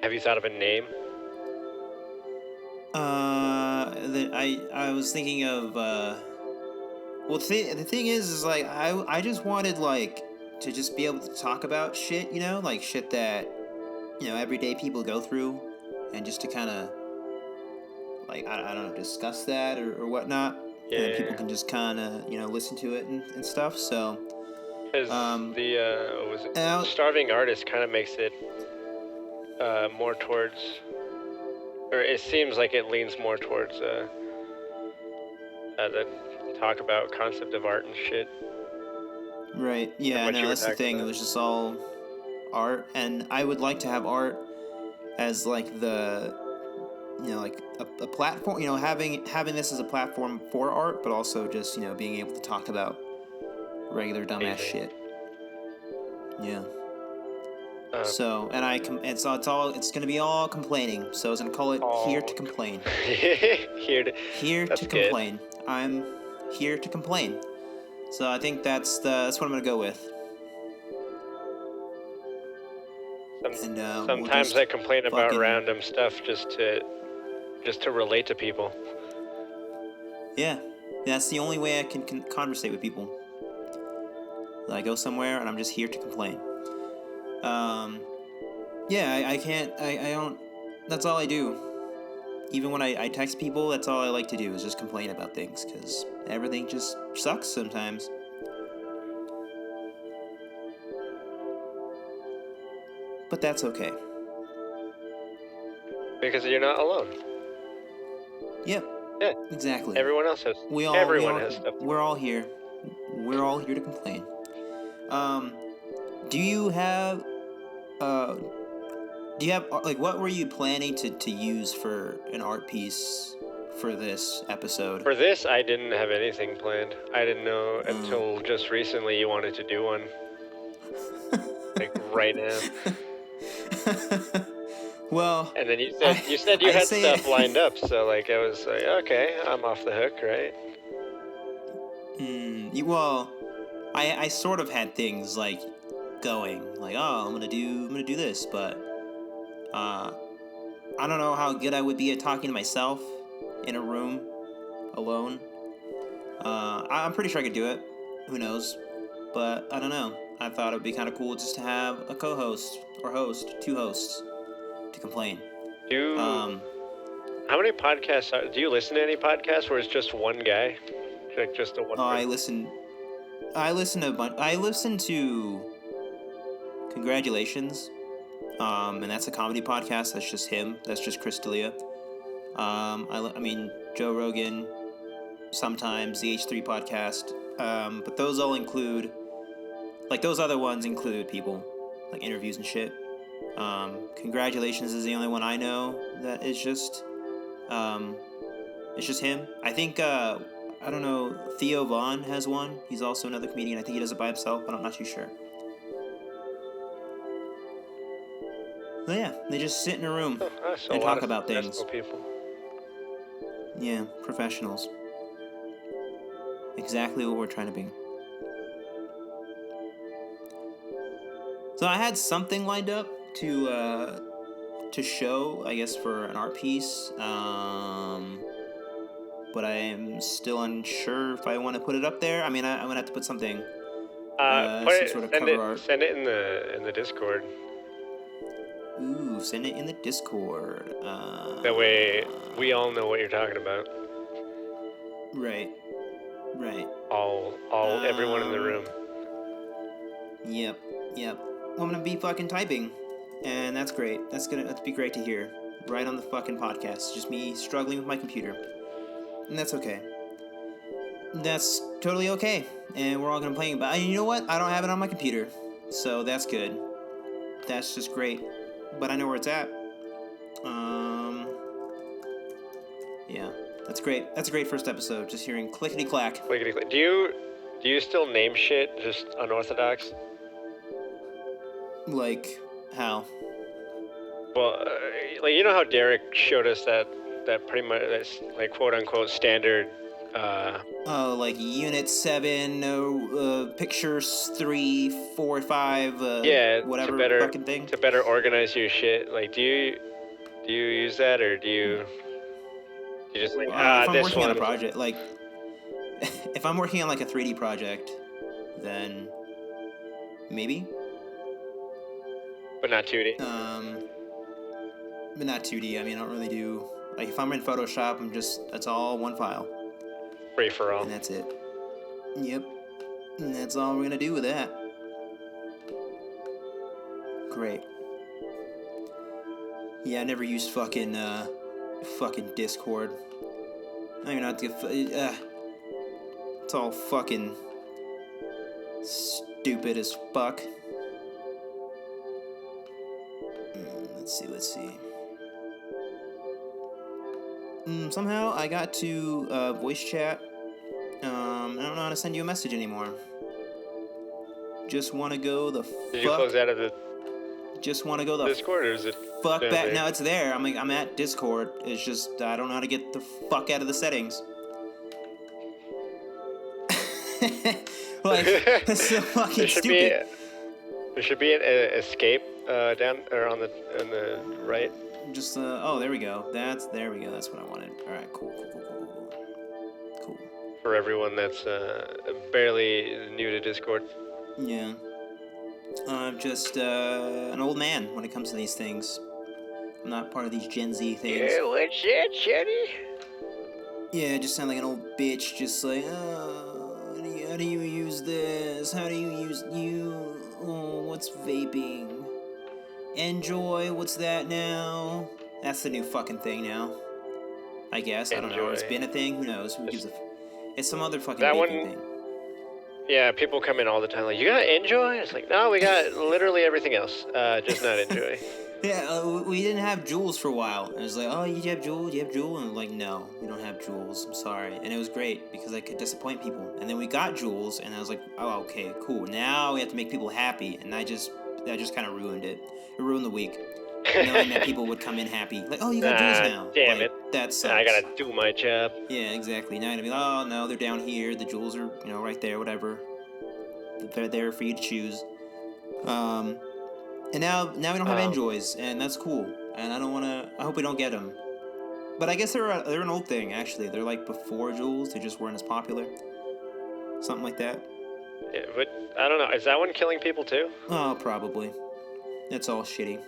Have you thought of a name? I was thinking of well, the thing is like I just wanted like to just be able to talk about shit, you know, like shit that everyday people go through, and just to kind of like I don't know, discuss that or whatnot, and then people Yeah, can just kind of listen to it and stuff. So because um, the what was it? and Starving Artist kind of makes it more towards, or it seems like it leans more towards the talk about concept of art and shit, right, and yeah, what you no, were that's the talking thing. It about. was just all art, and I would like to have art as like the like a platform, having this as a platform for art, but also just being able to talk about regular dumbass Amazing. shit. Yeah. Um, So, and it's gonna be all complaining. So I was gonna call it Here to all Complain. here to, Here to that's good. complain. I'm here to complain. So I think that's what I'm gonna go with. Some, And we'll sometimes just I complain about fucking random stuff just to relate to people. yeah. That's the only way I can conversate with people. I go somewhere and I'm just here to complain. Um, yeah, I can't, I don't, that's all I do. Even when I text people, that's all I like to do is just complain about things, because everything just sucks sometimes. But that's okay. Because you're not alone. Yep, Yeah, exactly. everyone else has. We all, we Everyone all, has stuff. we're all here. We're all here to complain. Um, do you have, uh, like, what were you planning to use for an art piece for this episode? For this, I didn't have anything planned. I didn't know Uh, until just recently you wanted to do one. Like right now. well, And then you said I you said you I had say stuff lined it. up, so like I was like, okay, I'm off the hook, right? Well, I sort of had things like going, like, oh, I'm gonna do this, but uh, I don't know how good I would be at talking to myself in a room alone. I'm pretty sure I could do it. Who knows? But I don't know. I thought it would be kind of cool just to have a co-host or host, two hosts, to complain. Do Um, how many podcasts do you listen to any podcasts where it's just one guy? Like just a one oh, person? I listen to a bunch. I listen to Congratulations. And that's a comedy podcast. That's just him. That's just Chris D'Elia. I mean, Joe Rogan, sometimes the H3 podcast. But those all include, like, those other ones include people, like interviews and shit. Congratulations is the only one I know that is just, um, it's just him. I think, I don't know, Theo Vaughn has one. He's also another comedian. I think he does it by himself, but I'm not too sure. But yeah, they just sit in a room Oh, so a and lot talk of about successful things. people. Yeah, professionals. Exactly what we're trying to be. So I had something lined up to show, I guess, for an art piece. But I am still unsure if I want to put it up there. I mean, I'm gonna have to put something, Put some it, sort of cover art. send it in the Discord. Ooh, send it in the Discord. That way we all know what you're talking about. Right, right. All everyone in the room. Yep, yep. Well, I'm gonna be fucking typing, and that's great. That'd be great to hear. Right on the fucking podcast. Just me struggling with my computer. And that's okay. That's totally okay. And we're all complaining about it. And you know what? I don't have it on my computer. So that's good. That's just great. But I know where it's at. Yeah. That's great. That's a great first episode. Just hearing clickety clack. Clickety click. Do you still name shit just unorthodox? Like, how? Well, like you know how Derek showed us that pretty much that's like quote unquote standard Oh, like Unit 7, Pictures 3, 4, 5, Yeah, whatever fucking thing. to better organize your shit. Like, do you use that, or do you just like If I'm this working on a one? project, like, if I'm working on like a 3D project, then maybe. But not 2D. But not 2D. I mean, I don't really do, like, if I'm in Photoshop, that's all one file. Free for all. And that's it. Yep. And that's all we're gonna do with that. Great. Yeah, I never used fucking Discord. I don't even know how to it's all fucking stupid as fuck. Let's see. Somehow I got to voice chat. I don't know how to send you a message anymore. Just want to go the fuck. Did you close out of the Just want to go the Discord, or is it fuck down back? there? No, it's there. I'm at Discord. It's just I don't know how to get the fuck out of the settings. Like, it's so fucking stupid. There should be an escape down or on the right. Just oh, there we go. There we go. That's what I wanted. All right, cool. For everyone that's barely new to Discord. Yeah. I'm just an old man when it comes to these things. I'm not part of these Gen Z things. Yeah, what's that, Chetty? Yeah, I just sound like an old bitch, just like, how do you use this? How do you use you? Oh, what's vaping? Enjoy, what's that now? That's the new fucking thing now. I guess. I don't know. It's been a thing. Who knows? Who gives a it's some other fucking vaping thing. Yeah, people come in all the time like, you got Enjoy? It's like, no, we got literally everything else. Just not Enjoy. Yeah, we didn't have Juuls for a while. And it was like, oh, you have Juul? You have Juul? And I'm like, no, we don't have Juuls. I'm sorry. And it was great because I could disappoint people. And then we got Juuls, and I was like, oh, okay, cool. Now we have to make people happy. And that just kind of ruined it. It ruined the week. Knowing that people would come in happy. Like, oh, you got Juuls now. Damn like, it. That sucks. I gotta do my job. Yeah, exactly. Now you're gonna be like, oh, no, they're down here. The Juuls are, right there, whatever. They're there for you to choose. And now we don't have Enjoys, and that's cool. And I hope we don't get them. But I guess they're an old thing, actually. They're like before Juuls, they just weren't as popular. Something like that. Yeah, but I don't know. Is that one killing people too? Oh, probably. That's all shitty.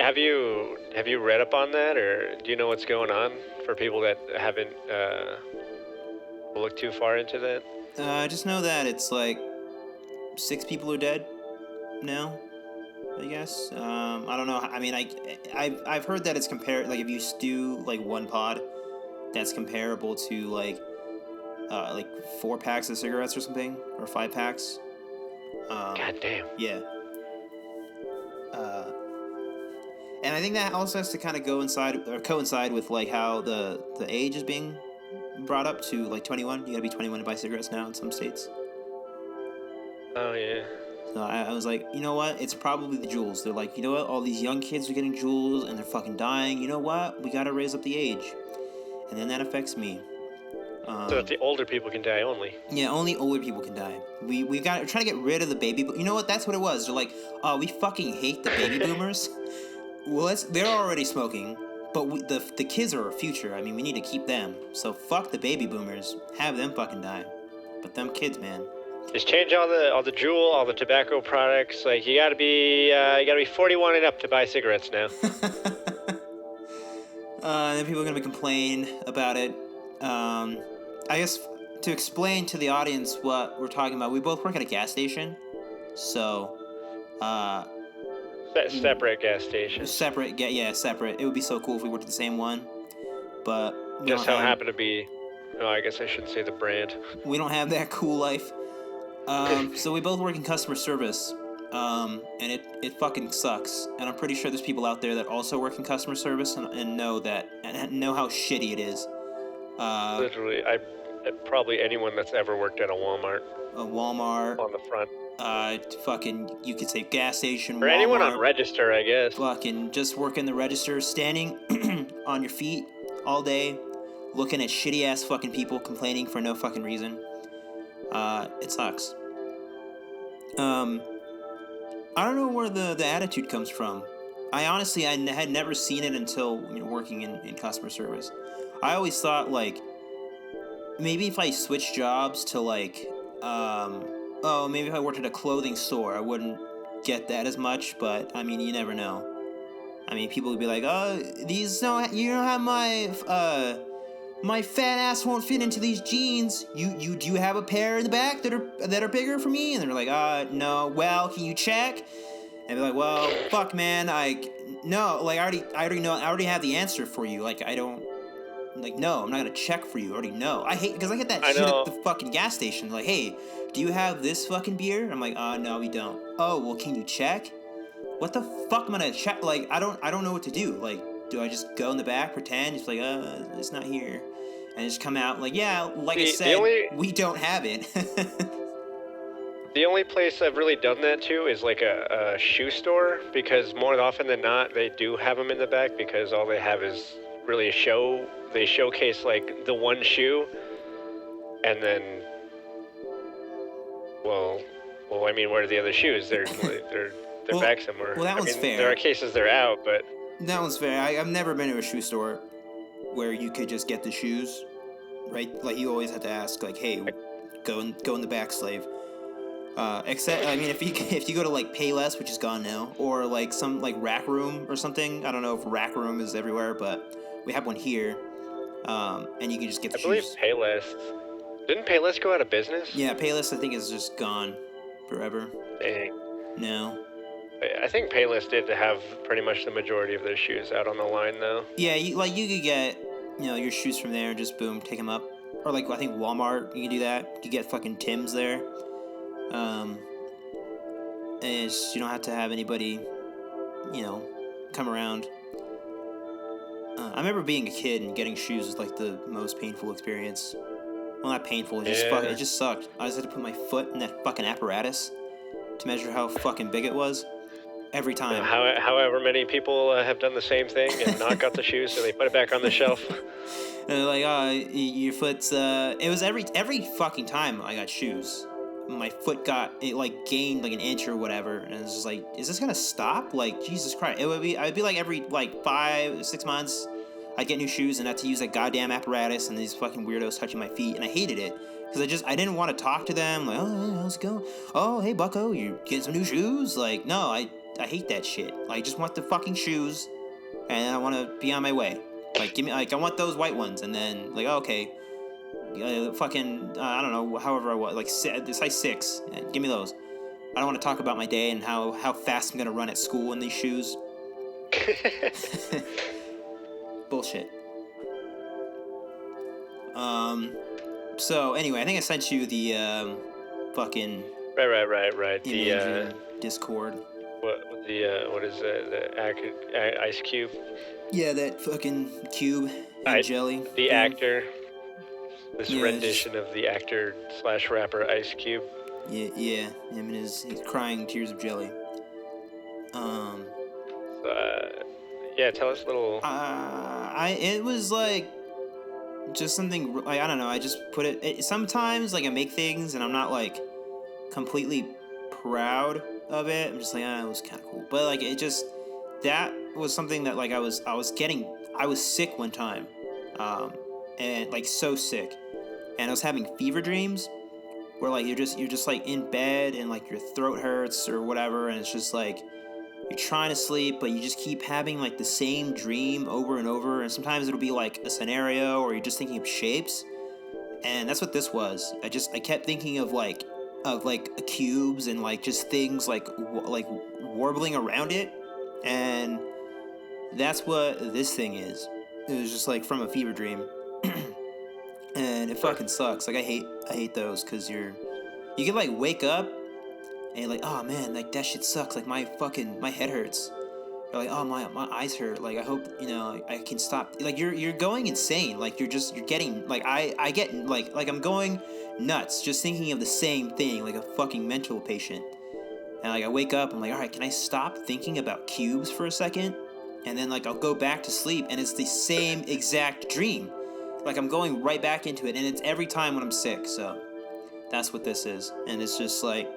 Have you read up on that, or do you know what's going on for people that haven't looked too far into that? I just know that it's like 6 people are dead now, I guess. I don't know. I mean, I've heard that it's like if you stew like one pod, that's comparable to like 4 packs of cigarettes or something, or 5 packs. God damn. Yeah. And I think that also has to kind of coincide with like how the age is being brought up to like 21. You gotta be 21 to buy cigarettes now in some states. Oh yeah. So I was like, you know what? It's probably the Juuls. They're like, you know what? All these young kids are getting Juuls and they're fucking dying. You know what? We gotta raise up the age. And then that affects me. So that the older people can die only. Yeah, only older people can die. We're trying to get rid of the baby. You know what? That's what it was. They're like, oh, we fucking hate the baby boomers. Well, they're already smoking, but the kids are our future. I mean, we need to keep them. So fuck the baby boomers. Have them fucking die. But them kids, man. Just change all the Juul, all the tobacco products. Like you gotta be 41 and up to buy cigarettes now. And then people are gonna be complaining about it. I guess to explain to the audience what we're talking about, we both work at a gas station, so separate gas stations. Separate. It would be so cool if we worked at the same one, but just so happen to be. Oh, I guess I shouldn't say the brand. We don't have that cool life. So we both work in customer service, and it fucking sucks. And I'm pretty sure there's people out there that also work in customer service and know how shitty it is. Literally, probably anyone that's ever worked at a Walmart. A Walmart. On the front. Fucking, you could say gas station, or Walmart, anyone on register, I guess. Fucking just working the register, standing on your feet all day, looking at shitty ass fucking people complaining for no fucking reason. It sucks. I don't know where the attitude comes from. I honestly, had never seen it until working in customer service. I always thought, like, maybe if I switched jobs to, like, maybe if I worked at a clothing store, I wouldn't get that as much, but, I mean, you never know. I mean, people would be like, you don't have my fat ass won't fit into these jeans. Do you have a pair in the back that are bigger for me? And they're like, no. Well, can you check? And be like, well, fuck, man. No. Like, I already know. I already have the answer for you. Like, I don't. Like, no, I'm not gonna check for you. I already know. Because I get that shit at the fucking gas station. Like, hey, do you have this fucking beer? I'm like, no, we don't. Oh, well, can you check? What the fuck am I gonna check? Like, I don't know what to do. Like, do I just go in the back, pretend, just like, it's not here, and just come out like, yeah, like I said, we don't have it. The only place I've really done that to is like a shoe store, because more often than not, they do have them in the back, because all they have is really a show. They showcase like the one shoe, and then, well, I mean, where are the other shoes? They're back somewhere. Well, that one's fair. There are cases they're out, but that one's fair. I've never been to a shoe store where you could just get the shoes, right? Like, you always have to ask, like, hey, go in the back, slave. Except, I mean, if you go to like Payless, which is gone now, or like some like Rack Room or something. I don't know if Rack Room is everywhere, but we have one here, and you can just get the shoes. I believe Payless. Didn't Payless go out of business? Yeah, Payless I think is just gone forever. Dang. No. I think Payless did have pretty much the majority of their shoes out on the line, though. Yeah, you could get, your shoes from there and just boom, take them up. Or like, I think Walmart, you can do that. You get fucking Tim's there. And it's, you don't have to have anybody, come around. I remember being a kid and getting shoes was like the most painful experience. Well, not painful, it just sucked. I just had to put my foot in that fucking apparatus to measure how fucking big it was. Every time. However many people have done the same thing and not got the shoes, so they put it back on the shelf. And they're like, your foot's, it was every fucking time I got shoes. My foot gained like an inch or whatever, and it's just like, is this gonna stop? Like, Jesus Christ. I'd be like every, 5-6 months, I'd get new shoes and have to use that goddamn apparatus and these fucking weirdos touching my feet, and I hated it. Because I didn't want to talk to them, like, oh, how's it going? Oh, hey, bucko, you getting some new shoes? Like, no, I hate that shit. I just want the fucking shoes, and I want to be on my way. Like, give me, I want those white ones, and then, like, okay, I don't know, however I want, like, size 6, give me those. I don't want to talk about my day and how fast I'm going to run at school in these shoes. Bullshit. So, anyway, I think I sent you the, fucking... Right. The, Discord. What is it? The Ice Cube? Yeah, that fucking cube and jelly. The thing. Actor. This rendition of the actor / rapper Ice Cube. Yeah. Him and he's crying tears of jelly. Yeah, tell us a little. It was like just something, like, I don't know, I just put it sometimes, like, I make things and I'm not like completely proud of it. I'm just like, it was kind of cool, but like, that was something that, like, I was sick one time, and like so sick, and I was having fever dreams where, like, you're just like in bed and like your throat hurts or whatever, and it's just like you're trying to sleep, but you just keep having like the same dream over and over, and sometimes it'll be like a scenario or you're just thinking of shapes, and that's what this was. I kept thinking of cubes and like just things like warbling around it, and that's what this thing is. It was just like from a fever dream. And it fucking sucks. Like, I hate those, because you can like wake up and you're like, oh man, like that shit sucks, like my head hurts. You're like, oh, my eyes hurt, like I hope, I can stop. Like, you're going insane. Like, you're getting, like, I get like I'm going nuts just thinking of the same thing, like a fucking mental patient. And like, I wake up, I'm like, all right, can I stop thinking about cubes for a second? and then like I'll go back to sleep, and it's the same exact dream. Like I'm going right back into it, and it's every time when I'm sick. So that's what this is, and it's just like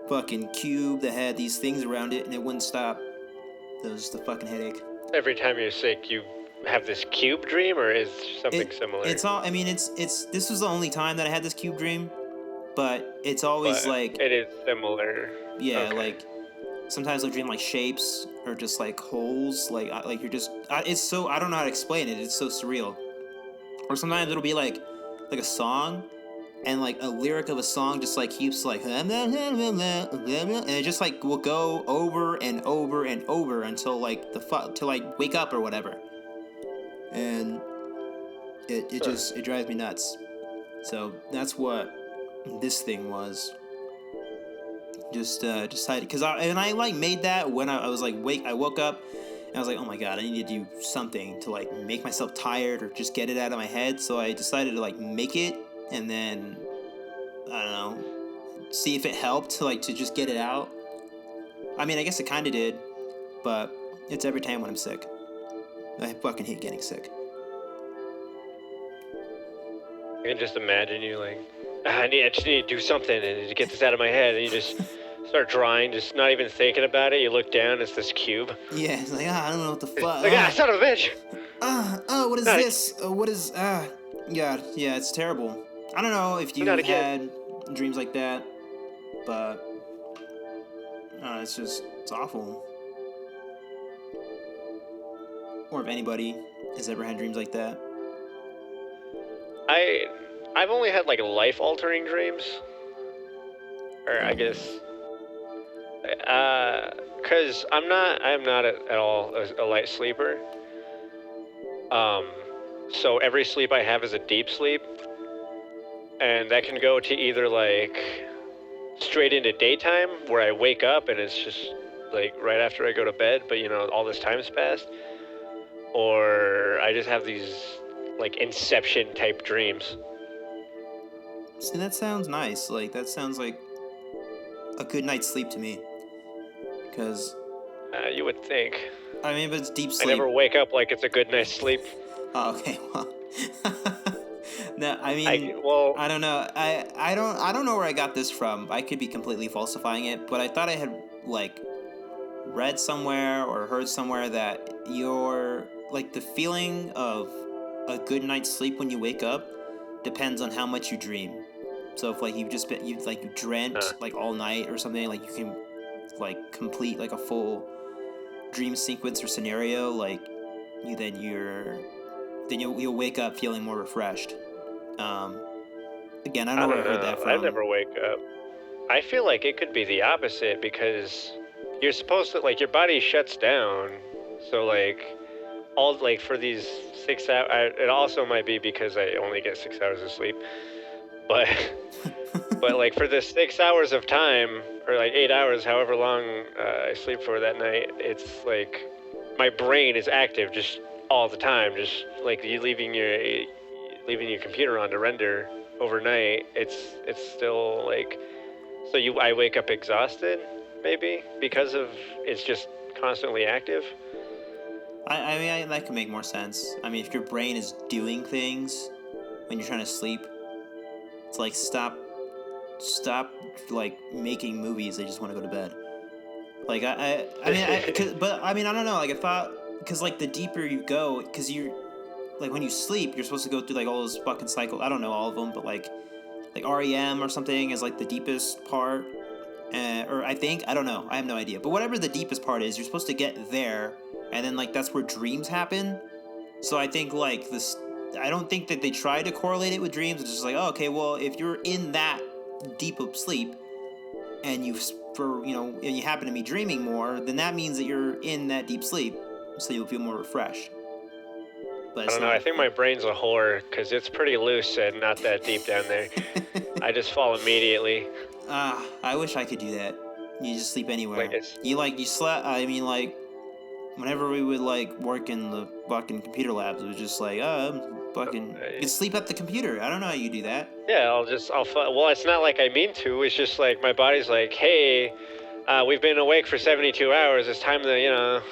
fucking cube that had these things around it, and it wouldn't stop. That was the fucking headache. Every time you're sick, you have this cube dream, or is something similar? It's all. I mean, it's. This was the only time that I had this cube dream, but it's always like. It is similar. Yeah, okay. like sometimes I'll dream like shapes or just like holes. Like you're just. It's so I don't know how to explain it. It's so surreal. Or sometimes it'll be like a song, and like a lyric of a song just like keeps like and it just like will go over and over and over until like till I wake up or whatever. And it just drives me nuts. So that's what this thing was. Just decided because I like made that when I was like I woke up and I was like, oh my god, I need to do something to like make myself tired or just get it out of my head. So I decided to like make it, and then I don't know, see if it helped to just get it out. I mean, I guess it kind of did, but it's every time when I'm sick. I fucking hate getting sick. I can just imagine you like, I just need to do something and to get this out of my head, and you just start drawing, just not even thinking about it. You look down, it's this cube. Yeah, it's like, I don't know what the fuck. Like, son of a bitch! What is this? What is, God, yeah, it's terrible. I don't know if you've had dreams like that, but, it's awful. Or if anybody has ever had dreams like that. I've only had like life-altering dreams, or I guess, cause I am not at all a light sleeper. So every sleep I have is a deep sleep, and that can go to either like straight into daytime where I wake up and it's just like right after I go to bed, but all this time's passed, or I just have these like Inception type dreams. See, that sounds nice. Like, that sounds like a good night's sleep to me. Because... you would think. I mean, but it's deep sleep. I never wake up like it's a good night's sleep. Oh, okay, well... No, I mean... I don't know. I don't know where I got this from. I could be completely falsifying it, but I thought I had, like, read somewhere or heard somewhere that the feeling of a good night's sleep when you wake up depends on how much you dream. So if like you dreamt like all night or something, like you can like complete like a full dream sequence or scenario, like you'll wake up feeling more refreshed. Again, I don't know where I heard that from. I never wake up. I feel like it could be the opposite, because you're supposed to, like, your body shuts down, so like all like for these 6 hours, it also might be because I only get 6 hours of sleep, but but like for the 6 hours of time, or like 8 hours, however long I sleep for that night, it's like my brain is active just all the time, just like you leaving your computer on to render overnight. It's still like, so I wake up exhausted maybe because of it's just constantly active. I mean, that could make more sense. I mean, if your brain is doing things when you're trying to sleep, it's like stop like making movies. I just want to go to bed. Like I don't know. Like I thought, because like the deeper you go, because you're like when you sleep, you're supposed to go through like all those fucking cycles. I don't know all of them, but like REM or something is like the deepest part, or I think, I don't know. I have no idea. But whatever the deepest part is, you're supposed to get there. And then, like, that's where dreams happen. So I think, like, this... I don't think that they try to correlate it with dreams. It's just like, oh, okay, well, if you're in that deep of sleep, and you happen to be dreaming more, then that means that you're in that deep sleep, so you'll feel more refreshed. But I don't know, I think my brain's a whore, because it's pretty loose and not that deep down there. I just fall immediately. I wish I could do that. You just sleep anywhere. You slept... I mean, like... Whenever we would, like, work in the fucking computer labs, it was just like, you sleep at the computer. I don't know how you do that. Yeah, well, it's not like I mean to. It's just like my body's like, hey, we've been awake for 72 hours. It's time to,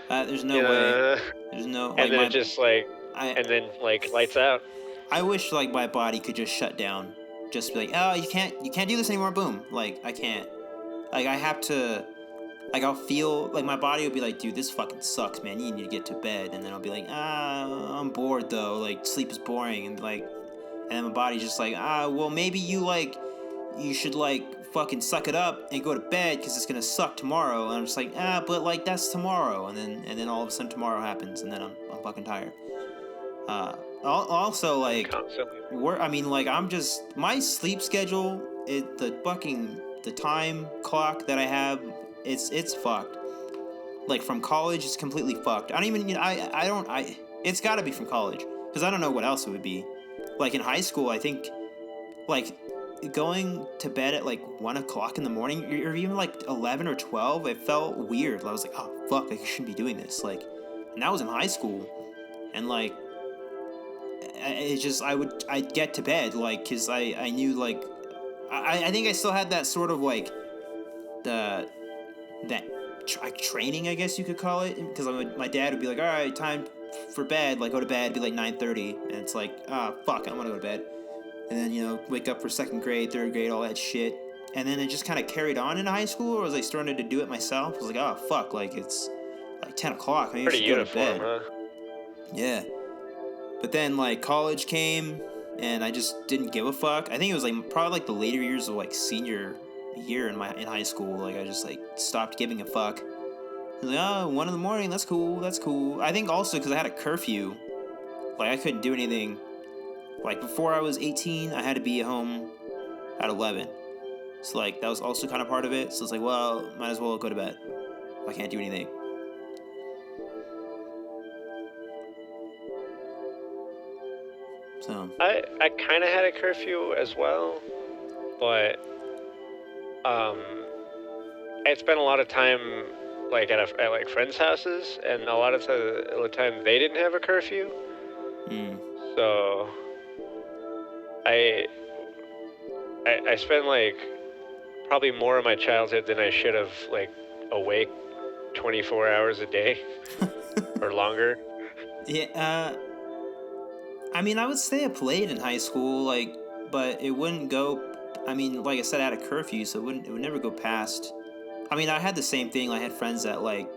There's no you way. know, There's no and then it just like, I and then like lights out. I wish like my body could just shut down. Just be like, oh, you can't do this anymore. Boom. Like I can't. Like I have to. Like I'll feel like my body will be like, dude, this fucking sucks, man. You need to get to bed. And then I'll be like, I'm bored though. Like sleep is boring. And then my body's just like, well maybe you should like fucking suck it up and go to bed because it's gonna suck tomorrow. And I'm just like, but like that's tomorrow. And then all of a sudden tomorrow happens, and then I'm fucking tired. Also like, I'm just my sleep schedule. The time clock that I have, it's fucked. Like from college, it's completely fucked. I don't even, it's got to be from college because I don't know what else it would be. Like in high school, I think, like going to bed at like 1 o'clock in the morning, or even like 11 or 12, it felt weird. I was like, oh fuck, I shouldn't be doing this. Like, and that was in high school, and like, it's just I'd get to bed like because I knew like I think I still had that sort of like training, I guess you could call it, because my dad would be like, all right, time for bed, like go to bed. It'd be like 9:30, and it's like, fuck, I don't want to go to bed. And then wake up for second grade, third grade, all that shit. And then it just kind of carried on in high school, or as I started to do it myself, I was like, oh fuck, like it's like 10 o'clock, maybe I should go to bed. Huh? Yeah. But then like college came, and I just didn't give a fuck. I think it was like probably like the later years of like senior year in high school. Like I just like stopped giving a fuck. I was like, 1 in the morning, that's cool. I think also because I had a curfew, like I couldn't do anything. Like before I was 18, I had to be at home at 11. So like that was also kind of part of it. So it's like, well, might as well go to bed. I can't do anything. So I kind of had a curfew as well, but I spent a lot of time like at like friends' houses, and a lot of the time they didn't have a curfew. So I spent like probably more of my childhood than I should have like awake 24 hours a day or longer. Yeah, I mean, I would stay up late in high school, like, but it wouldn't go. I mean, like I said, I had a curfew, so it would never go past. I mean, I had the same thing. I had friends that like,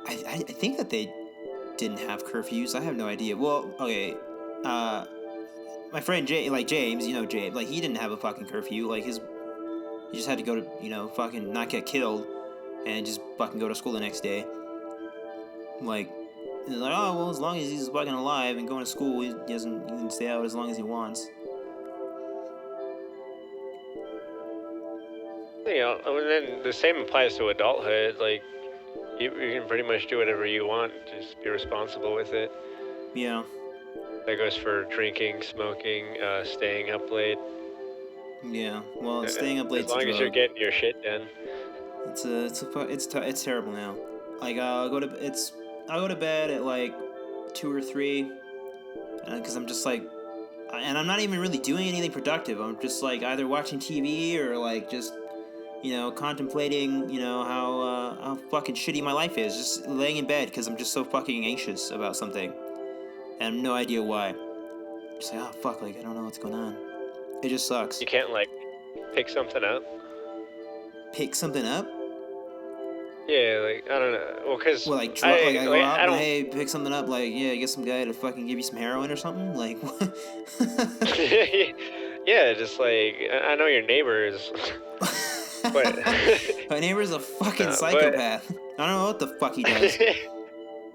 I think that they didn't have curfews. I have no idea. Well, okay, my friend James, James, like he didn't have a fucking curfew. Like he just had to go to, fucking not get killed, and just fucking go to school the next day. Like. He's like, oh, well, as long as he's fucking alive and going to school, he can stay out as long as he wants. And then the same applies to adulthood. Like, you can pretty much do whatever you want. Just be responsible with it. Yeah. That goes for drinking, smoking, staying up late. Yeah. Well, staying up late. As long as you're getting your shit done. It's terrible now. Like, I'll go to bed at like 2 or 3, because I'm just like, and I'm not even really doing anything productive. I'm just like either watching TV or like just, contemplating, how fucking shitty my life is. Just laying in bed because I'm just so fucking anxious about something, and I have no idea why. Just like, oh fuck, like I don't know what's going on. It just sucks. You can't like pick something up. Pick something up? Yeah, like, I don't know. Well, because I go out and, hey, pick something up, like, yeah, get some guy to fucking give you some heroin or something? Like, what? Yeah, just like, I know your neighbors. But my neighbor's a fucking psychopath. I don't know what the fuck he does.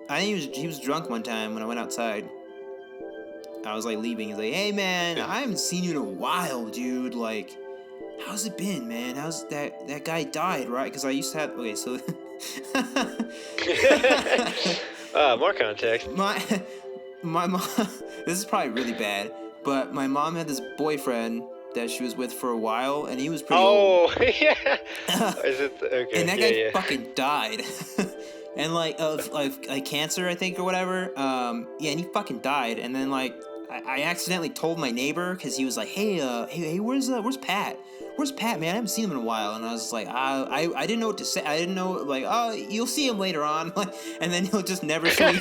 I think he was drunk one time when I went outside. I was like leaving. He's like, hey man, I haven't seen you in a while, dude. Like, how's it been, man? How's that guy died, right? Because I used to have. Okay, so. More context. My mom. This is probably really bad, but my mom had this boyfriend that she was with for a while, and he was pretty old. Oh, yeah. Is it okay? And that guy fucking died. And like of cancer, I think, or whatever. Yeah, and he fucking died. And then like I accidentally told my neighbor because he was like, hey, where's Pat? Where's Pat, man? I haven't seen him in a while. And I was like, I didn't know what to say. I didn't know, like, oh, you'll see him later on. Like, and then he'll just never swing.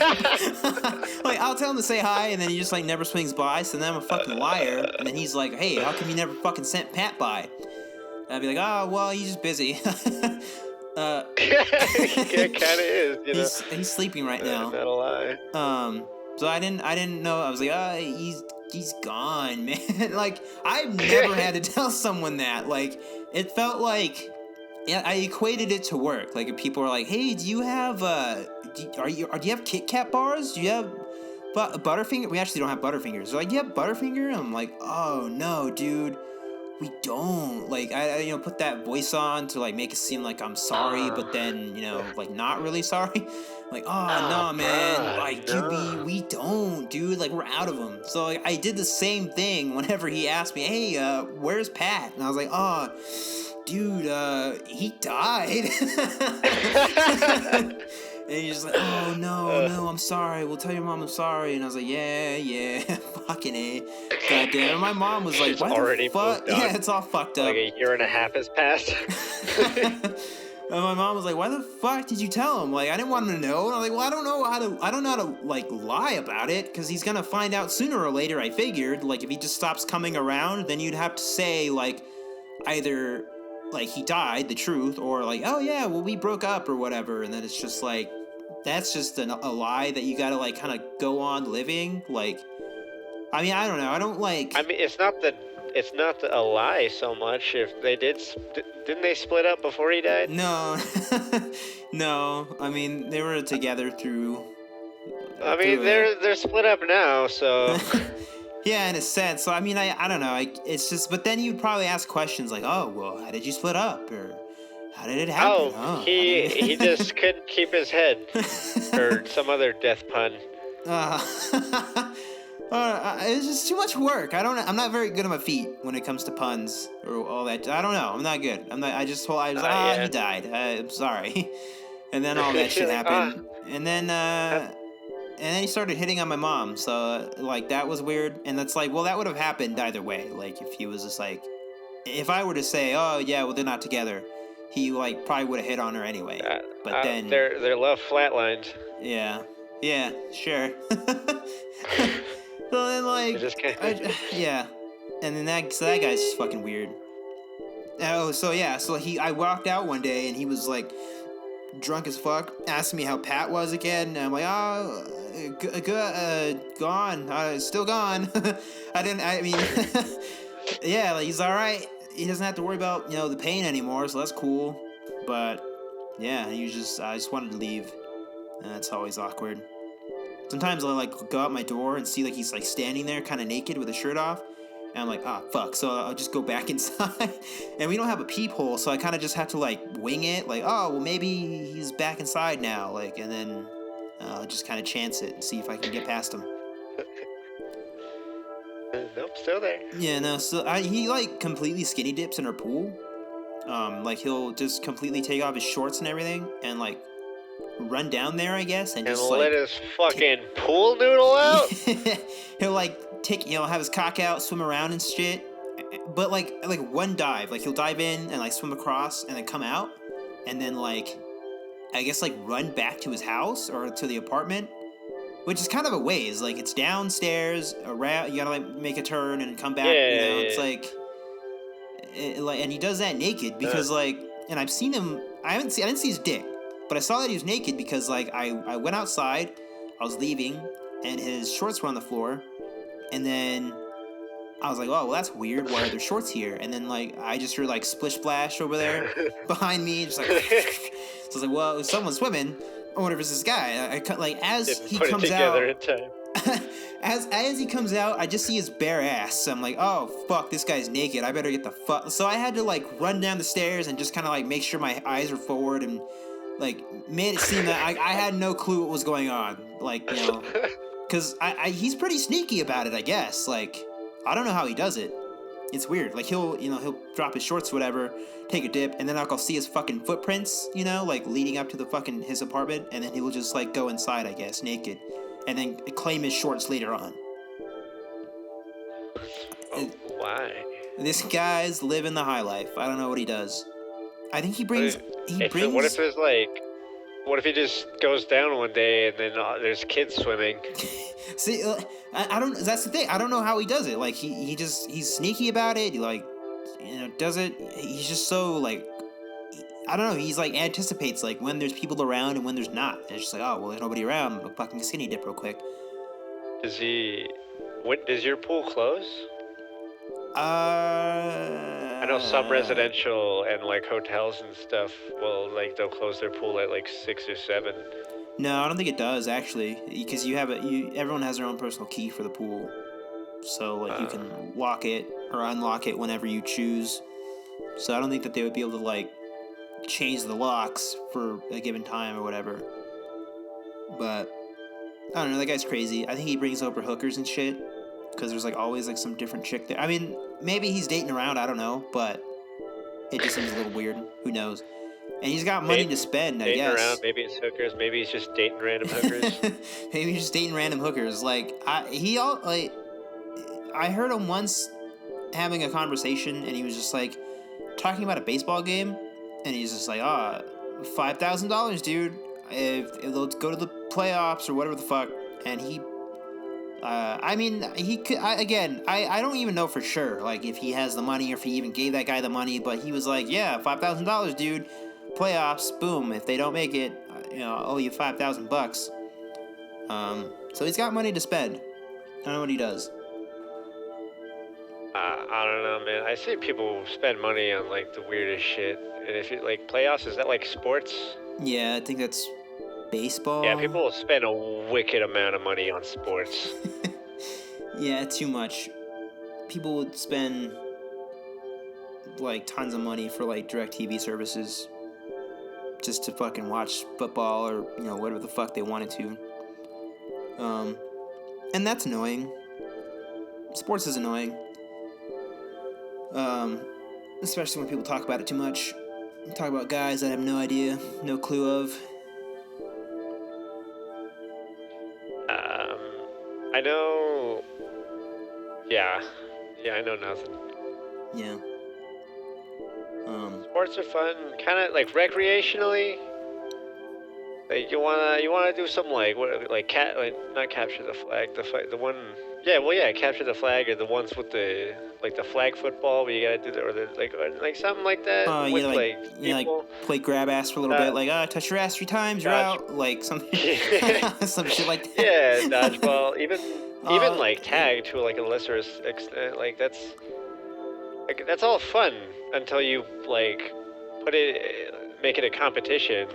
Like, I'll tell him to say hi, and then he just, like, never swings by. So then I'm a fucking liar. And then he's like, hey, how come you never fucking sent Pat by? And I'd be like, oh, well, he's just busy. It kind of is, you know. He's sleeping right now. Not a lie. So I didn't know. I was like, he's gone, man. Like, I've never had to tell someone that. Like, it felt like, yeah, I equated it to work. Like, if people are like, hey, do you have do you have Kit Kat bars? Do you have Butterfinger? We actually don't have Butterfingers. They're like, do you have Butterfinger? And I'm like, oh no, dude. We don't. Like, I put that voice on to, like, make it seem like I'm sorry, but then, like, not really sorry. Like, oh, no, man. bruh, Like, no. dude, we don't, dude. Like, we're out of them. So, like, I did the same thing whenever he asked me, hey, where's Pat? And I was like, oh, dude, he died. And he's just like, oh, no, I'm sorry. We'll tell your mom I'm sorry. And I was like, yeah, fucking A. Goddamn. And my mom was like, It's what already the fuck? moved on. Yeah, it's all fucked up. Like a year and a half has passed. And my mom was like, why the fuck did you tell him? Like, I didn't want him to know. And I'm like, well, I don't know how to, like, lie about it, because he's gonna find out sooner or later, I figured. Like, if he just stops coming around, then you'd have to say, like, either, like, he died, the truth, or, like, oh, yeah, well, we broke up, or whatever. And then it's just, like, that's just a lie that you gotta, like, kind of go on living. Like, I mean, I don't know. I don't, like... I mean, it's not a lie so much. If they didn't they split up before he died? No. No. I mean, they were together through... I mean, they're split up now, so... Yeah, in a sense. So, I mean, I don't know. It's just... But then you'd probably ask questions like, oh, well, how did you split up? Or how did it happen? He just couldn't keep his head. Or some other death pun. It's just too much work. I'm not very good on my feet when it comes to puns or all that. I don't know. I'm not good. I was like, he died. I'm sorry. And then all that shit happened. And then he started hitting on my mom. So, like, that was weird. And that's like, well, that would have happened either way. Like, if he was just like, if I were to say, oh, yeah, well, they're not together, he, like, probably would have hit on her anyway. But then... Their love flatlined. Yeah, sure. So then, like, yeah, and then that guy's just fucking weird. Oh, so yeah, I walked out one day and he was like drunk as fuck, asking me how Pat was again, and I'm like, gone, still gone. Yeah, like, he's all right. He doesn't have to worry about the pain anymore, so that's cool. But yeah, I just wanted to leave. And that's always awkward. Sometimes I'll, like, go out my door and see, like, he's, like, standing there kind of naked with his shirt off. And I'm like, fuck. So I'll just go back inside. And we don't have a peephole, so I kind of just have to, like, wing it. Like, oh, well, maybe he's back inside now. Like, and then I'll just kind of chance it and see if I can get past him. Nope, still there. Yeah, no, so he, like, completely skinny dips in our pool. Like, he'll just completely take off his shorts and everything and, like, run down there, I guess, and just let like his fucking pool noodle out. He'll like have his cock out, swim around and shit, but like one dive, like he'll dive in and like swim across and then come out, and then like I guess like run back to his house or to the apartment, which is kind of a ways. Like, it's downstairs, around. You gotta like make a turn and come back. Yeah, It's like, and he does that naked because like, and I've seen him. I didn't see his dick. But I saw that he was naked because, like, I went outside, I was leaving, and his shorts were on the floor, and then I was like, oh, well, that's weird, why are there shorts here? And then, like, I just heard, like, splish splash over there behind me, just like, so I was like, well, if someone's swimming, I wonder if it's this guy. I like, as Didn't he put comes it out, together in time. as he comes out, I just see his bare ass. So I'm like, oh, fuck, this guy's naked, I better get the fuck. So I had to, like, run down the stairs and just kind of, like, make sure my eyes were forward and, like, made it seem that I had no clue what was going on. Like, because he's pretty sneaky about it, I guess. Like, I don't know how he does it. It's weird. Like, he'll drop his shorts, whatever, take a dip, and then I'll see his fucking footprints, like, leading up to the fucking his apartment, and then he will just, like, go inside, I guess, naked, and then claim his shorts later on. Why? This guy's living the high life. I don't know what he does. I think he brings. What if there's like, what if he just goes down one day and then there's kids swimming? See, I don't. That's the thing. I don't know how he does it. Like he's sneaky about it. He does it. He's just so like, I don't know. He's like anticipates like when there's people around and when there's not. And it's just like, oh well, there's nobody around. I'll fucking skinny dip real quick. Does he? What does your pool close? I know some residential and like hotels and stuff will like they'll close their pool at like 6 or 7. No, I don't think it does actually, because everyone has their own personal key for the pool, so like you can lock it or unlock it whenever you choose. So I don't think that they would be able to like change the locks for a given time or whatever. But I don't know, that guy's crazy. I think he brings over hookers and shit, because there's like always like some different chick there. I mean, maybe he's dating around, I don't know, but it just seems a little weird. Who knows? And he's got money to spend, I guess. Around, maybe it's hookers. Maybe he's just dating random hookers. Maybe he's just dating random hookers. Like I heard him once having a conversation, and he was just like talking about a baseball game, and he's just like, $5,000, dude. If let's go to the playoffs or whatever the fuck. And he, I mean, he could. I don't even know for sure, like if he has the money or if he even gave that guy the money. But he was like, yeah, $5,000, dude. Playoffs, boom. If they don't make it, I'll owe you $5,000. So he's got money to spend. I don't know what he does. I don't know, man. I see people spend money on like the weirdest shit. And if it like playoffs, is that like sports? Yeah, I think that's baseball. Yeah, people will spend a wicked amount of money on sports. Yeah, too much. People would spend like tons of money for like DirecTV services just to fucking watch football or whatever the fuck they wanted to. And that's annoying. Sports is annoying. Especially when people talk about it too much. Talk about guys that I have no idea, no clue of. I know. Yeah, I know nothing. Yeah. Sports are fun, kind of like recreationally. Like you wanna do something like not capture the flag, capture the flag, or the ones with the flag football where you gotta do that, or like something like that. Like play grab ass for a little bit, like touch your ass 3 times, you're out, like something, some shit like that. Yeah, dodgeball, even like tag to like a lesser extent, like that's all fun until you like make it a competition.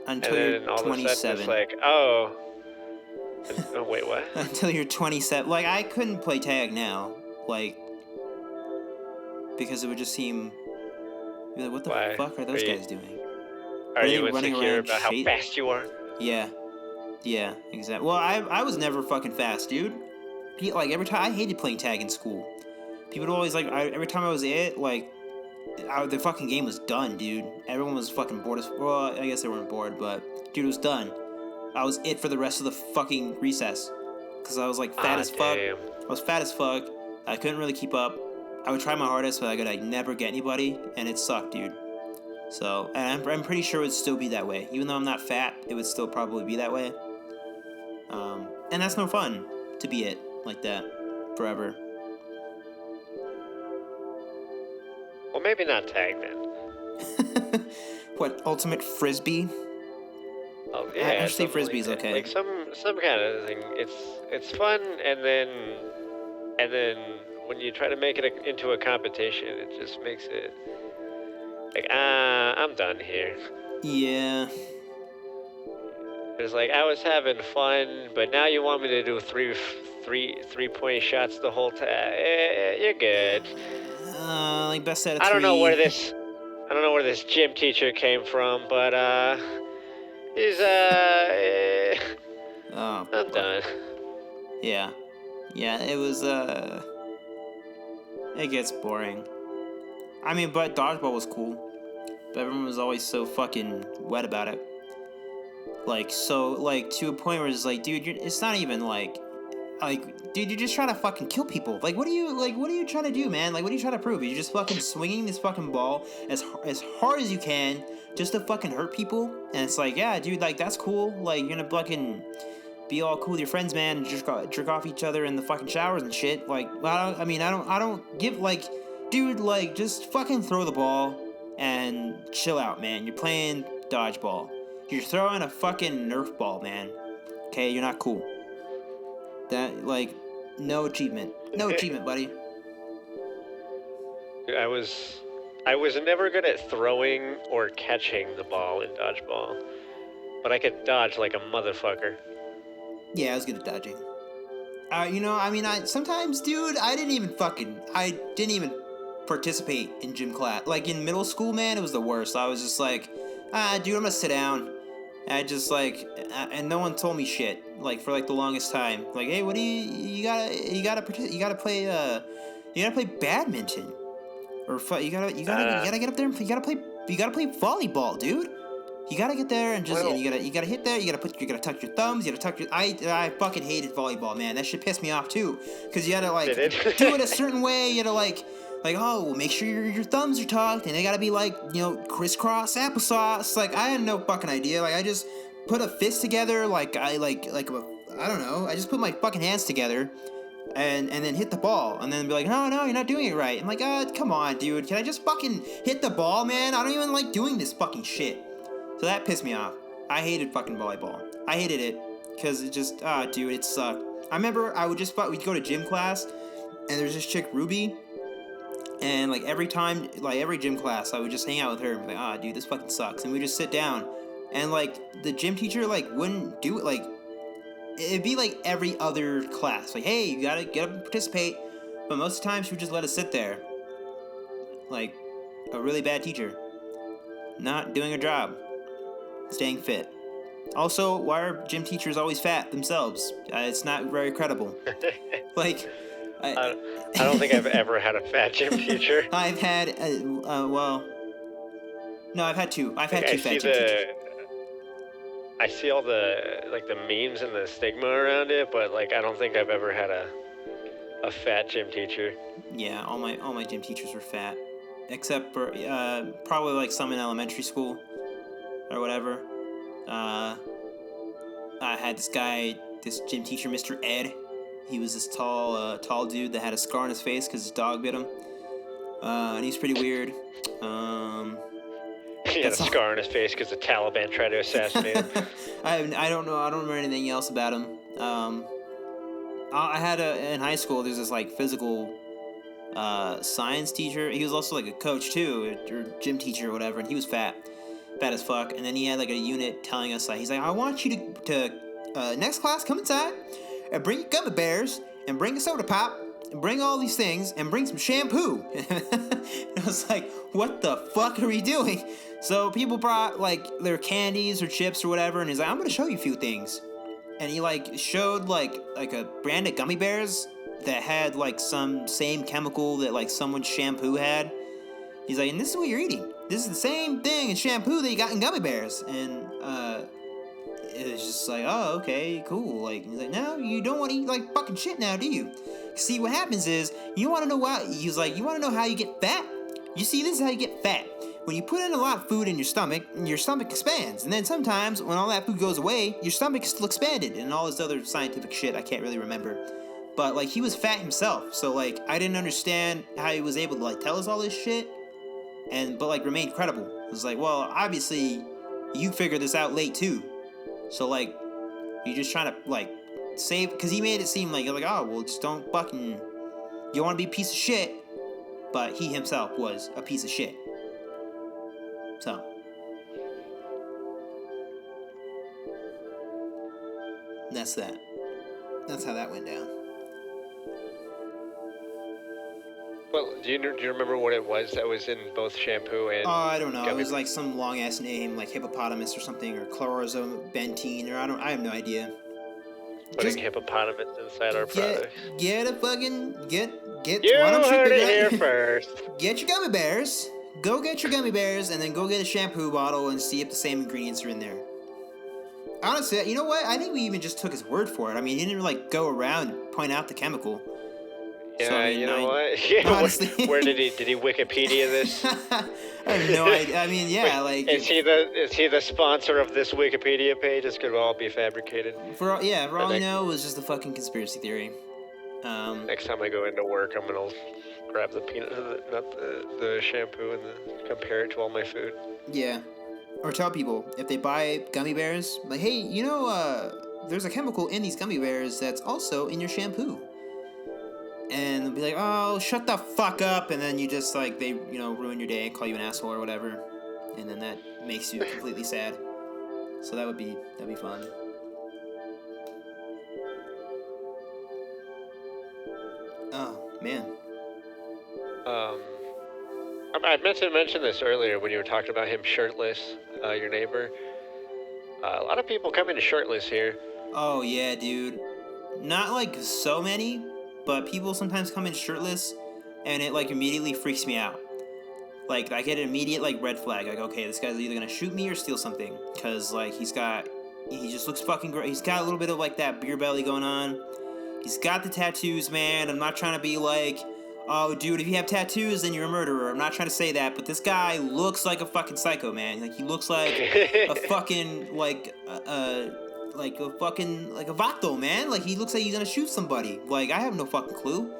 Until you're 27. It's like, oh, wait, what? Until you're 27. Like, I couldn't play tag now, like, because it would just seem, like, what the fuck are those guys doing? Are you insecure about how fast you are? Yeah, exactly. Well, I was never fucking fast, dude. Like, every time, I hated playing tag in school. People would always, like, every time I was the fucking game was done, dude. Everyone was fucking bored as... Well, I guess they weren't bored, but... Dude, it was done. I was it for the rest of the fucking recess. Because I was, like, fat as fuck. Damn. I was fat as fuck. I couldn't really keep up. I would try my hardest, but I could, like, never get anybody. And it sucked, dude. So, and I'm pretty sure it would still be that way. Even though I'm not fat, it would still probably be that way. And that's no fun to be it like that forever. Well, maybe not tag then. What, ultimate frisbee? Oh yeah, actually frisbee's like okay. Like some kind of thing. It's fun, and then when you try to make it into a competition, it just makes it like I'm done here. Yeah. It's like I was having fun, but now you want me to do three-point shots the whole time. You're good. Like best out of 3. I don't know where this gym teacher came from, but he's Oh, I'm done. Yeah, it was it gets boring. I mean, but dodgeball was cool. But everyone was always so fucking wet about it. Like, so, like, to a point where it's like, dude, it's not even like, like, dude, you're just trying to fucking kill people. Like, what are you trying to do, man? Like, what are you trying to prove? You're just fucking swinging this fucking ball as hard as you can just to fucking hurt people. And it's like, yeah, dude, like, that's cool. Like, you're gonna fucking be all cool with your friends, man, and just jerk off each other in the fucking showers and shit. Like, I don't give, like, dude, like, just fucking throw the ball and chill out, man. You're playing dodgeball. You're throwing a fucking Nerf ball, man. Okay, you're not cool. That, like, no achievement, buddy. I was never good at throwing or catching the ball in dodgeball, but I could dodge like a motherfucker. Yeah, I was good at dodging. Sometimes, dude, I didn't even participate in gym class. Like, in middle school, man, it was the worst. I was just like, dude, I'm gonna sit down. And I just, like, and no one told me shit, like, for, like, the longest time. Like, hey, what do you gotta play badminton. Or, you gotta get up there and you gotta play volleyball, dude. You gotta get there and just, and you gotta hit there, you gotta touch your thumbs, I fucking hated volleyball, man. That shit pissed me off, too. Because you gotta, like, do it a certain way, you gotta, like, make sure your thumbs are tucked, and they gotta be, like, crisscross applesauce. Like, I had no fucking idea. Like, I just put a fist together, I don't know. I just put my fucking hands together, and then hit the ball, and then be like, no, you're not doing it right. I'm like, come on, dude. Can I just fucking hit the ball, man? I don't even like doing this fucking shit. So that pissed me off. I hated fucking volleyball. I hated it, because it just, dude, it sucked. I remember we'd go to gym class, and there's this chick, Ruby. And, like, every gym class, I would just hang out with her and be like, dude, this fucking sucks. And we'd just sit down. And, like, the gym teacher, like, wouldn't do it. Like, it'd be, like, every other class. Like, hey, you gotta get up and participate. But most of the time, she would just let us sit there. Like, a really bad teacher. Not doing her job. Staying fit. Also, why are gym teachers always fat themselves? It's not very credible. Like... I don't think I've ever had a fat gym teacher. I've had, no, I've had two. I've had two fat gym teachers. I see all the, like, the memes and the stigma around it, but, like, I don't think I've ever had a fat gym teacher. Yeah, all my gym teachers were fat, except for probably, like, some in elementary school or whatever. I had this gym teacher, Mr. Ed. He was this tall dude that had a scar on his face because his dog bit him. And he's pretty weird. He had a scar on his face because the Taliban tried to assassinate him. I don't know. I don't remember anything else about him. I had in high school, there's this, like, physical science teacher. He was also, like, a coach, too, or gym teacher or whatever, and he was fat as fuck. And then he had, like, a unit telling us, like, he's like, I want you to next class, come inside. And bring your gummy bears, and bring a soda pop, and bring all these things, and bring some shampoo. And I was like, what the fuck are we doing? So people brought, like, their candies or chips or whatever, and he's like, I'm gonna show you a few things. And he, like, showed, like a brand of gummy bears that had, like, some same chemical that, like, someone's shampoo had. He's like, and this is what you're eating. This is the same thing in shampoo that you got in gummy bears. And, it was just like, oh, okay, cool. Like, he's like, no, you don't want to eat, like, fucking shit now, do you? See, what happens is, you want to know why, he's like, you want to know how you get fat? You see, this is how you get fat. When you put in a lot of food in your stomach expands. And then sometimes, when all that food goes away, your stomach is still expanded. And all this other scientific shit I can't really remember. But, like, he was fat himself. So, like, I didn't understand how he was able to, like, tell us all this shit. But, like, remained credible. It was like, well, obviously, you figured this out late, too. So, like, you're just trying to, like, save... Because he made it seem like, oh, well, just don't fucking... You want to be a piece of shit. But he himself was a piece of shit. So. That's that. That's how that went down. Well, do you remember what it was that was in both shampoo and... Oh, I don't know. It was like some long-ass name, like hippopotamus or something, or chlorozobentine, or I have no idea. Putting hippopotamus inside our product. Get a fucking... Get... You heard it here first. Get your gummy bears. Go get your gummy bears, and then go get a shampoo bottle and see if the same ingredients are in there. honestly, you know what? I think we even just took his word for it. I mean, he didn't like go around and point out the chemical. Yeah, So, I mean, you know what? Yeah, honestly, where did he Wikipedia this? I have no idea. I mean, yeah, like Is he the sponsor of this Wikipedia page? This could all be fabricated. for all The you next, know, it was just a fucking conspiracy theory. next time I go into work, I'm gonna grab the peanut, not the shampoo, and compare it to all my food. Yeah. Or tell people if they buy gummy bears, like, hey, there's a chemical in these gummy bears that's also in your shampoo. And they'll be like, oh, shut the fuck up. And then you just, like, they, ruin your day and call you an asshole or whatever. And then that makes you completely sad. So that'd be fun. Oh, man. I meant to mention this earlier when you were talking about him shirtless, your neighbor. A lot of people come in shirtless here. Oh, yeah, dude. Not, like, so many, but people sometimes come in shirtless, and it, like, immediately freaks me out. Like, I get an immediate, like, red flag. Like, okay, this guy's either gonna shoot me or steal something. Because, like, he just looks fucking great. He's got a little bit of, like, that beer belly going on. He's got the tattoos, man. I'm not trying to be like, oh, dude, if you have tattoos, then you're a murderer. I'm not trying to say that, but this guy looks like a fucking psycho, man. Like, he looks like a fucking, like a vato, man. Like, he looks like he's gonna shoot somebody. Like, I have no fucking clue.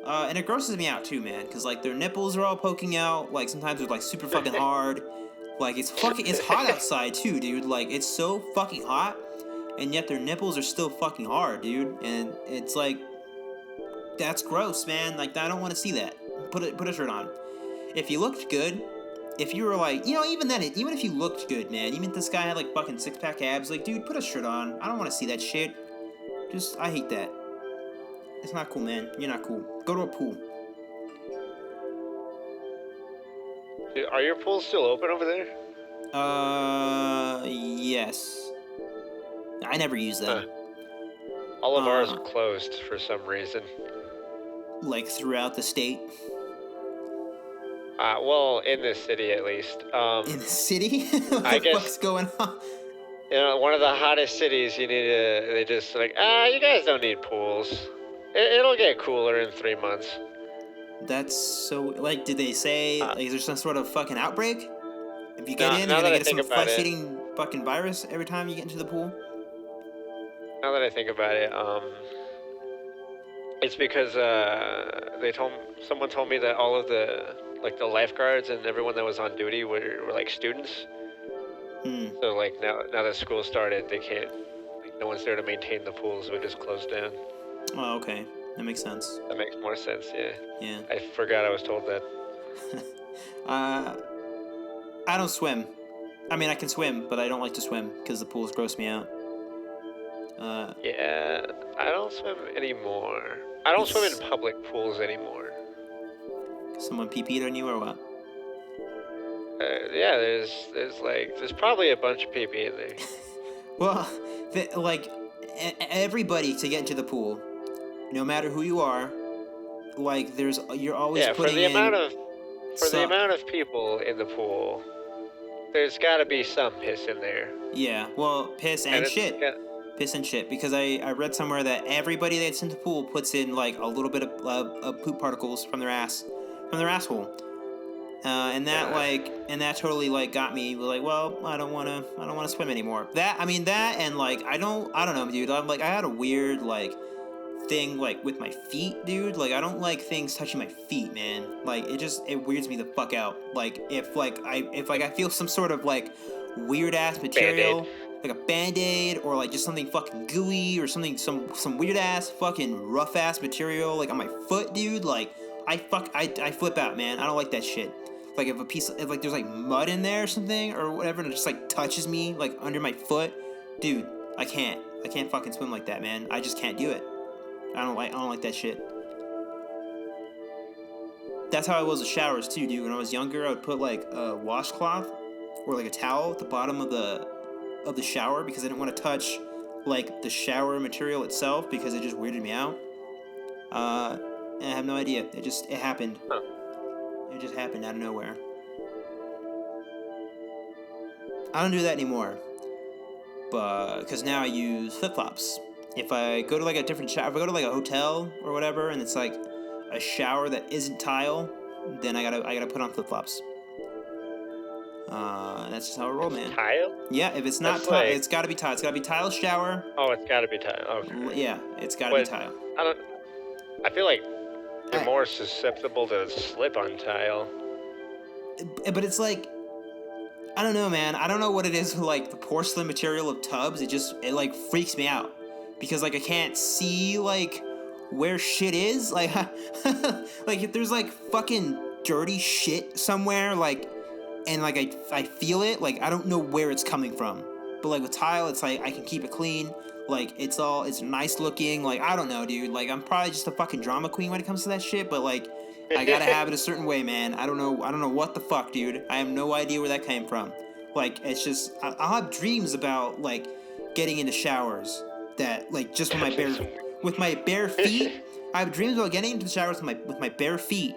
And it grosses me out, too, man. Because, like, their nipples are all poking out. Like, sometimes they're, like, super fucking hard. Like, it's hot outside, too, dude. Like, it's so fucking hot. And yet their nipples are still fucking hard, dude. And it's like, that's gross, man. Like, I don't want to see that. Put a shirt on. If you looked good, if you were like, even then, even if you looked good, man, even if this guy had like fucking 6-pack abs, like, dude, put a shirt on. I don't want to see that shit. I hate that. It's not cool, man. You're not cool. Go to a pool. Are your pools still open over there? Yes. I never use them. All of ours are closed for some reason. Like throughout the state? Well, in this city at least. In the city? What I the guess, fuck's going on? One of the hottest cities, they just like, you guys don't need pools. It'll get cooler in 3 months. That's so, like, did they say, like, is there some sort of fucking outbreak? If you get in, now you're that gonna I get think some about it, flesh-eating fucking virus every time you get into the pool? now that I think about it, it's because someone told me that all of the lifeguards and everyone that was on duty were like students. So like now that school started, they can't. Like, no one's there to maintain the pools. So it just closed down. Oh, okay, that makes sense. That makes more sense. Yeah. Yeah. I forgot I was told that. I don't swim. I mean, I can swim, but I don't like to swim because the pools gross me out. Yeah, I don't swim anymore. I don't swim in public pools anymore. Someone pee-peed on you or what? Yeah, there's probably a bunch of pee-pee in there. Well, everybody to get into the pool, no matter who you are, like you're always putting in. For the amount of people in the pool, there's got to be some piss in there. Yeah, well, piss and shit. Piss and shit, because I read somewhere that everybody that's in the pool puts in like a little bit of poop particles from their asshole, and that totally like got me like, well, I don't want to swim anymore. That and like I don't know, dude. I'm like, I had a weird like thing like with my feet, dude. Like I don't like things touching my feet, man. Like it weirds me the fuck out. Like if I feel some sort of like weird ass material. Band-Aid. Like a Band-Aid or like just something fucking gooey or something, some weird ass fucking rough ass material like on my foot, dude. Like I flip out, man. I don't like that shit. Like if like there's like mud in there or something or whatever and it just like touches me like under my foot, dude, I can't fucking swim like that, man. I just can't do it. I don't like that shit. That's how I was with showers too, dude. When I was younger, I would put like a washcloth or like a towel at the bottom of the shower because I didn't want to touch like the shower material itself because it just weirded me out. And I have no idea. It happened. Huh. It just happened out of nowhere. I don't do that anymore. but because now I use flip flops. If I go to like a different shower, if I go to like a hotel or whatever, and it's like a shower that isn't tile, then I gotta put on flip flops. That's just how I roll, man. Tile? Yeah, if it's not That's tile, like- it's gotta be tile. It's gotta be tile shower. Oh, it's got to be tile. Okay. Yeah, it's gotta be But tile. I feel like you're I- more susceptible to slip on tile. But it's like, I don't know, man. I don't know what it is with like the porcelain material of tubs. It like freaks me out because like I can't see like where shit is. Like, like if there's like fucking dirty shit somewhere, like, and like I feel it, like I don't know where it's coming from. But like with tile, it's like I can keep it clean. Like it's nice looking. Like I don't know, dude. Like I'm probably just a fucking drama queen when it comes to that shit. But like I gotta have it a certain way, man. I don't know what the fuck, dude. I have no idea where that came from. Like it's just I'll have dreams about like getting into showers that like just with my bare feet. I have dreams about getting into the showers with my bare feet.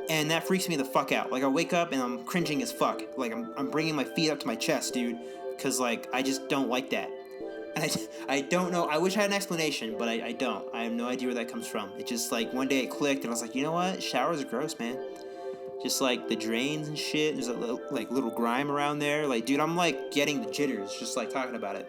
And that freaks me the fuck out. Like I wake up and I'm cringing as fuck. Like I'm bringing my feet up to my chest, dude, because like I just don't like that. And I don't know. I wish I had an explanation, but I don't. I have no idea where that comes from. It just like one day it clicked, and I was like, you know what? Showers are gross, man. Just like the drains and shit. There's a little grime around there. Like, dude, I'm like getting the jitters just like talking about it.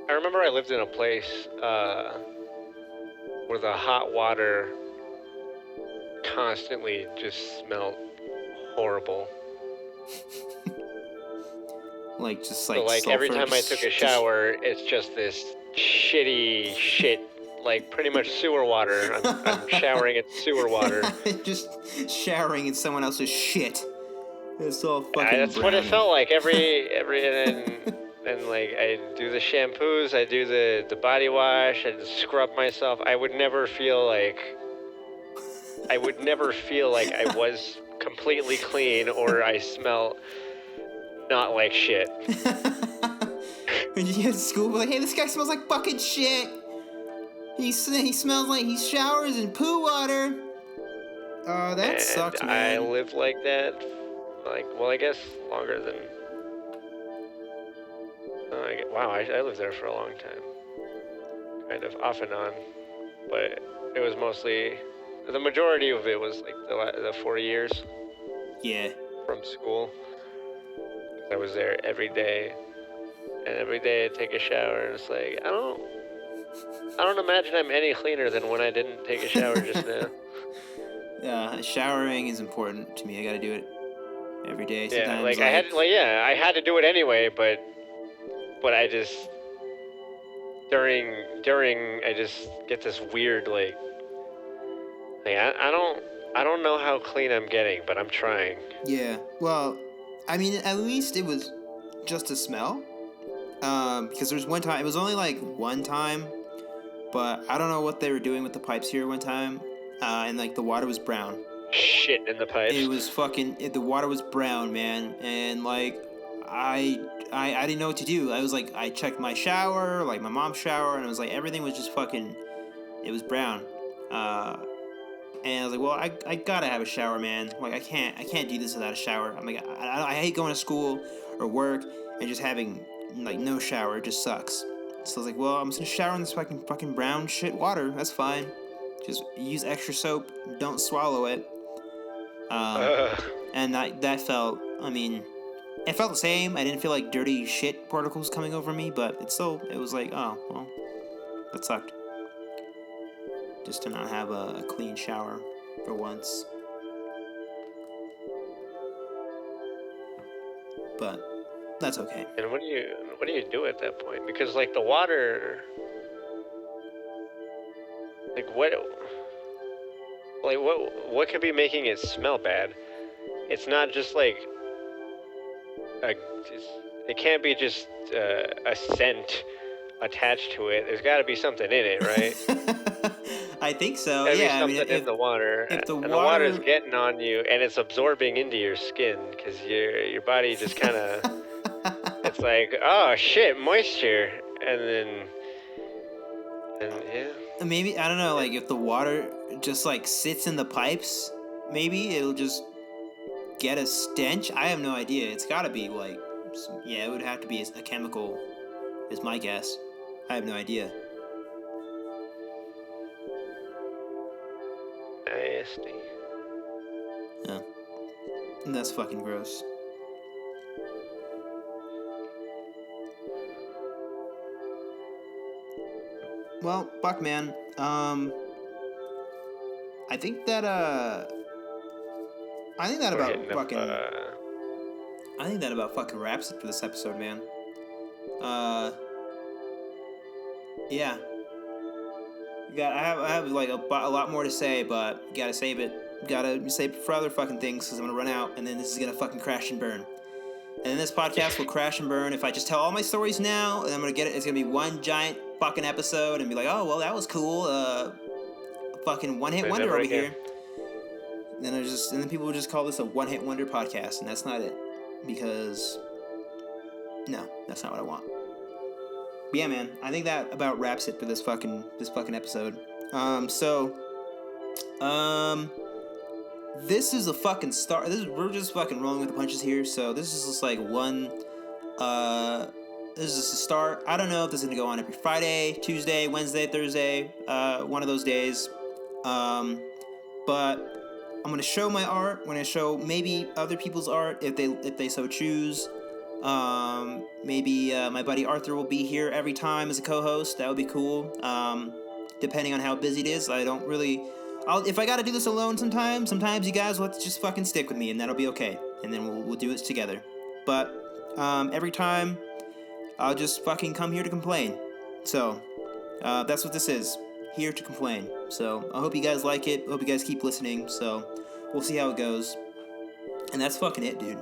I remember I lived in a place where the hot water constantly just smelled horrible. Like just So like every time I took a shower, it's just this shitty shit, like pretty much sewer water. I'm showering in sewer water. Just showering in someone else's shit. It's all fucking. That's what it felt like every and like I do the shampoos, I do the body wash, I scrub myself. I would never feel like I was completely clean or I smell not like shit. When you get to school, be like, hey, this guy smells like fucking shit. He smells like he showers in poo water. That sucks, man. I lived like that, like, well, I guess longer than. Wow, I lived there for a long time. Kind of off and on, but it was mostly the majority of it was like the 4 years. Yeah. From school. I was there every day, and every day I'd take a shower, and it's like I don't imagine I'm any cleaner than when I didn't take a shower just now. Yeah, showering is important to me. I gotta do it every day. Sometimes, yeah, like I had to do it anyway, but I just during I just get this weird like I don't know how clean I'm getting, but I'm trying. Yeah, well, I mean, at least it was just a smell. Because there was one time, it was only like one time, but I don't know what they were doing with the pipes here one time, and like the water was brown. Shit in the pipes. It was the water was brown, man, and like I didn't know what to do. I was like, I checked my shower, like my mom's shower, and it was like everything was just fucking, it was brown. And I was like, well, I gotta have a shower, man. Like I can't do this without a shower. I'm like, I hate going to school or work and just having like no shower. It just sucks. So I was like, well, I'm just gonna shower in this fucking brown shit water. That's fine. Just use extra soap. Don't swallow it. And that felt, I mean, it felt the same. I didn't feel like dirty shit particles coming over me, but it was like, oh, well, that sucked. Just to not have a clean shower for once. But that's okay. And what do you do at that point? Because like the water, like what could be making it smell bad? It's not just like it can't be just a scent attached to it. There's got to be something in it, right? I think so. There's Yeah, something in the water, and the water's getting on you, and it's absorbing into your skin because your body just kind of it's like, oh shit, moisture, and yeah. Maybe, I don't know, like if the water just like sits in the pipes, maybe it'll just get a stench. I have no idea. It's gotta be like, yeah, it would have to be a chemical, is my guess. I have no idea. Nasty. Yeah. And that's fucking gross. Well, fuck, man. I think that about fucking. I think that about fucking wraps it for this episode, man. Yeah. I have like a lot more to say, but gotta save it. Gotta save it for other fucking things because I'm gonna run out, and then this is gonna fucking crash and burn. And then this podcast will crash and burn if I just tell all my stories now, and I'm gonna get it. It's gonna be one giant fucking episode, and be like, oh well, that was cool. Fucking one-hit wonder over here. And then people will just call this a one-hit wonder podcast, and that's not it, because no, that's not what I want. But yeah, man, I think that about wraps it for this fucking episode. This is a fucking start. We're just fucking rolling with the punches here. So this is just like one. This is just a start. I don't know if this is gonna go on every Friday, Tuesday, Wednesday, Thursday, one of those days. But I'm gonna show my art. I'm gonna show maybe other people's art if they so choose. Maybe my buddy Arthur will be here every time as a co-host. That would be cool. Depending on how busy it is, I don't really. If I gotta do this alone sometimes you guys will have to just fucking stick with me, and that'll be okay. And then we'll do it together. But every time, I'll just fucking come here to complain. So that's what this is. Here to complain. So I hope you guys like it. I hope you guys keep listening. So we'll see how it goes. And that's fucking it, dude.